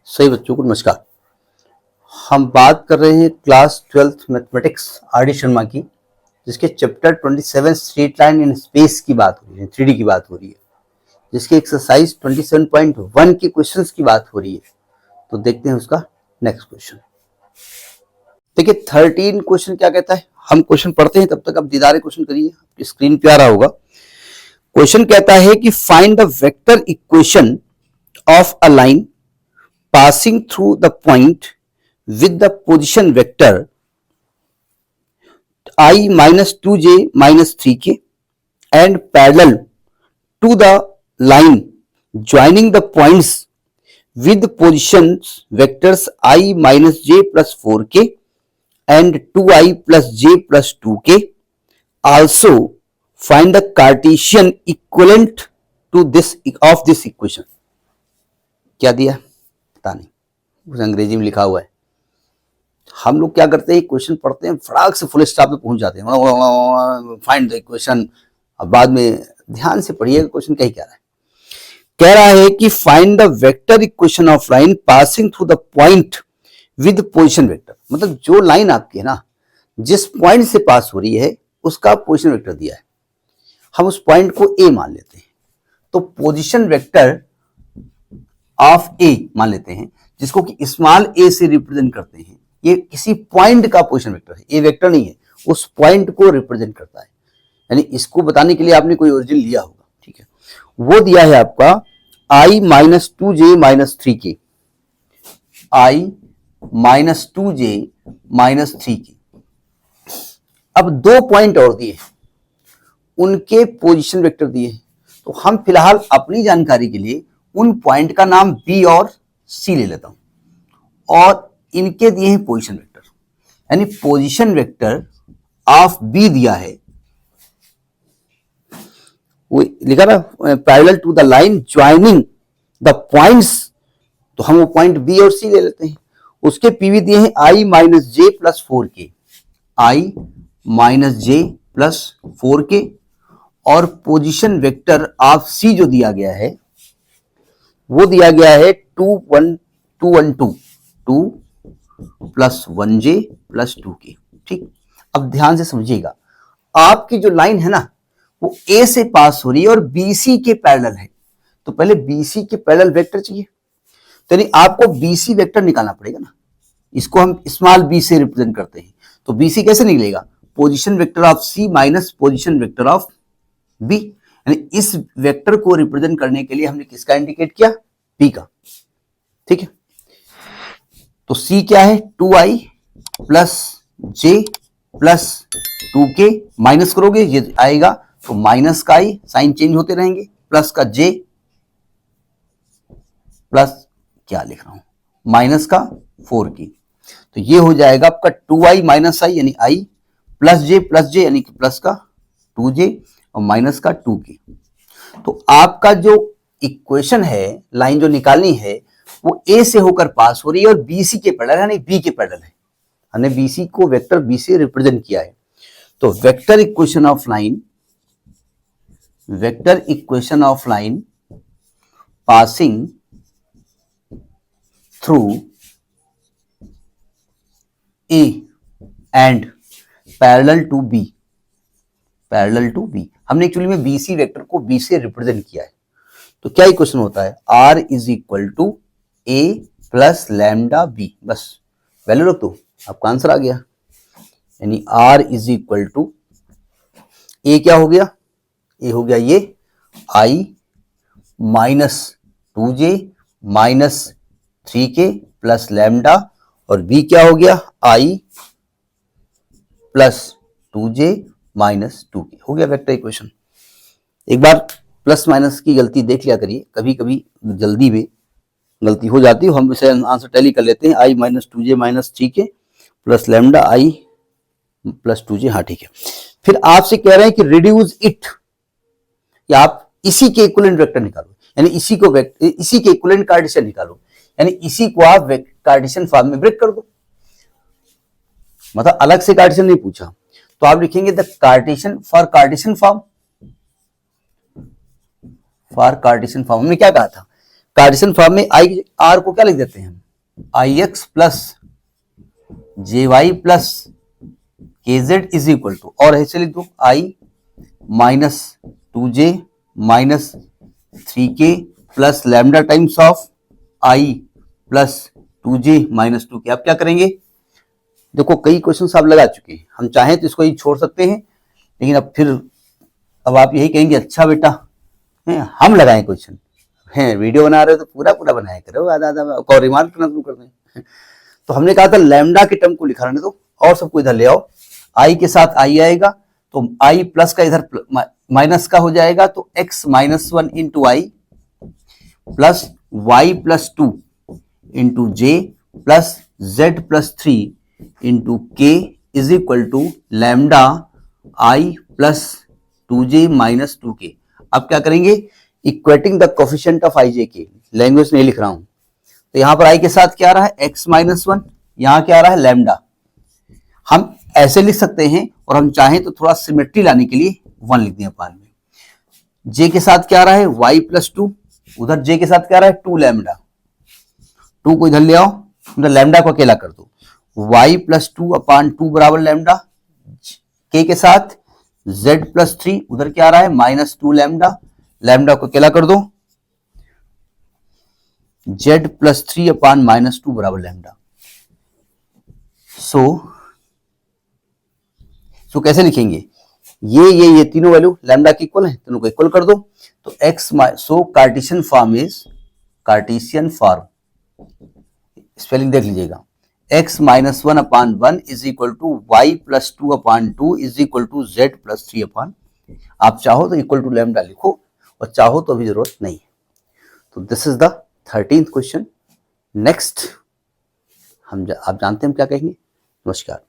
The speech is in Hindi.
सही बच्चों को नमस्कार। हम बात कर रहे हैं class 12th mathematics R D Sharma की, जिसके chapter 27 straight line in space की बात हो रही है, 3D की बात हो रही है, जिसके एक्सरसाइज 27.1 के क्वेश्चंस की बात हो रही है। तो देखते हैं उसका नेक्स्ट क्वेश्चन। देखिए 13 क्वेश्चन क्या कहता है, हम क्वेश्चन पढ़ते हैं तब तक आप दीदार क्वेश्चन करिए, स्क्रीन पे आ रहा होगा। क्वेश्चन कहता है कि find the vector equation of a line passing through the point with the position vector I minus 2j minus 3k and parallel to the line joining the points with positions vectors I minus j plus 4k and 2i plus j plus 2k. Also find the Cartesian equivalent to this of this equation. क्या दिया पता नहीं, उस अंग्रेजी में लिखा हुआ है। हम लोग क्या करते हैं, क्वेश्चन पढ़ते हैं, फटाक से फुल स्टॉप पे पहुंच जाते हैं, फाइंड द इक्वेशन। अब बाद में ध्यान से पढ़िएगा क्वेश्चन क्या कह रहा है। कह रहा है कि find the vector equation of line passing through the point with position vector. मतलब जो लाइन आपकी है ना, जिस पॉइंट से पास हो रही है उसका पोजीशन वेक्टर दिया है, हम उस पॉइंट को ए मान लेते हैं। तो पोजीशन वेक्टर ऑफ ए मान लेते हैं, जिसको कि स्मॉल ए से रिप्रेजेंट करते हैं। ये किसी पॉइंट का पोजीशन वेक्टर है, ए वेक्टर नहीं है, उस पॉइंट को रिप्रेजेंट करता है। यानी इसको बताने के लिए आपने कोई ओरिजिन लिया होगा, ठीक है। वो दिया है आपका i minus 2j minus 3k, i minus 2j minus 3k। अब दो पॉइंट और दिए, उनके पोजीशन वेक्टर दिए। तो हम फिलहाल अपनी जानकारी के लिए उन पॉइंट का नाम बी और सी ले लेता हूं, और इनके दिए हैं पोजीशन वेक्टर। यानी पोजीशन वेक्टर ऑफ बी दिया है, वो लिखा ना parallel to the line joining the points, तो हम वो पॉइंट बी और सी ले लेते हैं। उसके पीवी दिए हैं आई माइनस जे प्लस 4k, आई माइनस जे प्लस 4k, और पोजीशन वेक्टर ऑफ सी जो दिया गया है वो दिया गया है 2 1 2 1 2 2 प्लस 1j प्लस 2k। ठीक, अब ध्यान से समझिएगा, आपकी जो लाइन है ना वो ए से पास हो रही है और बीसी के पैरेलल है। तो पहले बीसी के पैरेलल वेक्टर चाहिए, तो यानी आपको बीसी वेक्टर निकालना पड़ेगा ना। इसको हम स्मॉल बी से रिप्रेजेंट करते हैं। तो बीसी कैसे निकलेगा, position vector of C minus position vector of B. यानी इस वेक्टर को रिप्रेजेंट करने के लिए हमने किसका इंडिकेट किया, बी का। ठीक है, तो सी क्या है 2i प्लस जे प्लस 2k, माइनस करोगे ये आएगा तो माइनस का i, साइन चेंज होते रहेंगे, प्लस का j प्लस क्या लिख रहा हूं माइनस का 4k। तो ये हो जाएगा आपका 2i माइनस i यानी i प्लस j यानी कि प्लस का 2j और माइनस का 2k। तो आपका जो इक्वेशन है, लाइन जो निकालनी है, वो ए से होकर पास हो रही है और बीसी के पैरेलल यानी बी के पैरेलल है। हमने बीसी को वेक्टर बी से रिप्रेजेंट किया है। तो vector equation of line passing through A and parallel to B. हमने एक्चुअली में बीसी वेक्टर को बी से रिप्रेजेंट किया है। तो क्या इक्वेशन होता है, r is equal to A plus lambda B. बस वैल्यू रख दो, आपका आंसर आ गया। यानी r is equal to A क्या हो गया, ए हो गया ये i minus 2j minus 3k plus lambda, और b क्या हो गया i plus 2j minus 2k। हो गया वेक्टर इक्वेशन। एक बार प्लस माइनस की गलती देख लिया करिए, कभी कभी जल्दी में गलती हो जाती है। हम इसे आंसर टैली कर लेते हैं, i minus 2j minus 3k plus lambda i plus 2j। हाँ ठीक है। फिर आपसे कह रहे हैं कि रिड्यूस इट, या आप इसी के इक्विवेलेंट वेक्टर निकालो, यानी इसी के इक्विवेलेंट कार्टेशियन निकालो, यानी इसी को आप कार्टेशियन फॉर्म में ब्रेक कर दो। मतलब अलग से कार्टेशियन नहीं पूछा, तो आप लिखेंगे the Cartesian for Cartesian form. हमने क्या कहा था, कार्टेशियन फॉर्म में आई आर को क्या लिख देते हैं हम, I X plus J Y plus K Z is equal to, और ऐसे लिख दो I minus 2j minus 3k plus lambda times of I plus 2j minus 2k। अब क्या करेंगे, देखो कई क्वेश्चन आप लगा चुके हैं, हम चाहें तो इसको ही छोड़ सकते हैं, लेकिन अब आप यही कहेंगे अच्छा बेटा हम लगाएं क्वेश्चन, है वीडियो बना रहे हो तो पूरा पूरा बनाया करो, आधा आधा और रिमार्क करना शुरू कर दें। तो हमने कहा था लैम्डा के टर्म को लिखा रहने दो और सबको इधर ले आओ, आई के साथ आई आएगा तो आई प्लस का इधर माइनस का हो जाएगा, तो x minus 1 into I plus Y plus 2 into J plus Z plus 3 into K is equal to lambda I plus 2j minus 2k। अब क्या करेंगे, equating the coefficient of I J K, language नहीं लिख रहा हूं, तो यहां पर आई के साथ क्या आ रहा है x माइनस 1, यहां क्या आ रहा है लैम्डा। हम ऐसे लिख सकते हैं और हम चाहें तो थोड़ा सिमेट्री लाने के लिए 1 लिख दें अपान में। j के साथ क्या आ रहा है y प्लस 2, उधर j के साथ क्या आ रहा है 2 लैम्डा, 2 को इधर ले आओ, उधर लैम्डा को अकेला कर दो, y प्लस 2 अपान 2 बराबर लैम्डा, k के साथ z प्लस 3, उधर क्या आ रहा है माइनस 2 लैम्डा, लैम्डा को अकेला कर दो, z प्लस 3 अपान माइनस 2 बराबर लैम्डा। सो कैसे लिखेंगे, ये तीनों वैल्यू लैम्डा की इक्वल है, तीनों को इक्वल कर दो, तो x so Cartesian form is, Cartesian form spelling देख लीजिएगा, x minus 1 upon 1 is equal to Y plus 2 upon 2 is equal to z plus 3 upon, आप चाहो तो इक्वल टू लैम्डा लिखो और चाहो तो अभी जरूरत नहीं है। तो this is the 13th question. Next आप जानते हैं हम क्या कहेंगे। नमस्कार।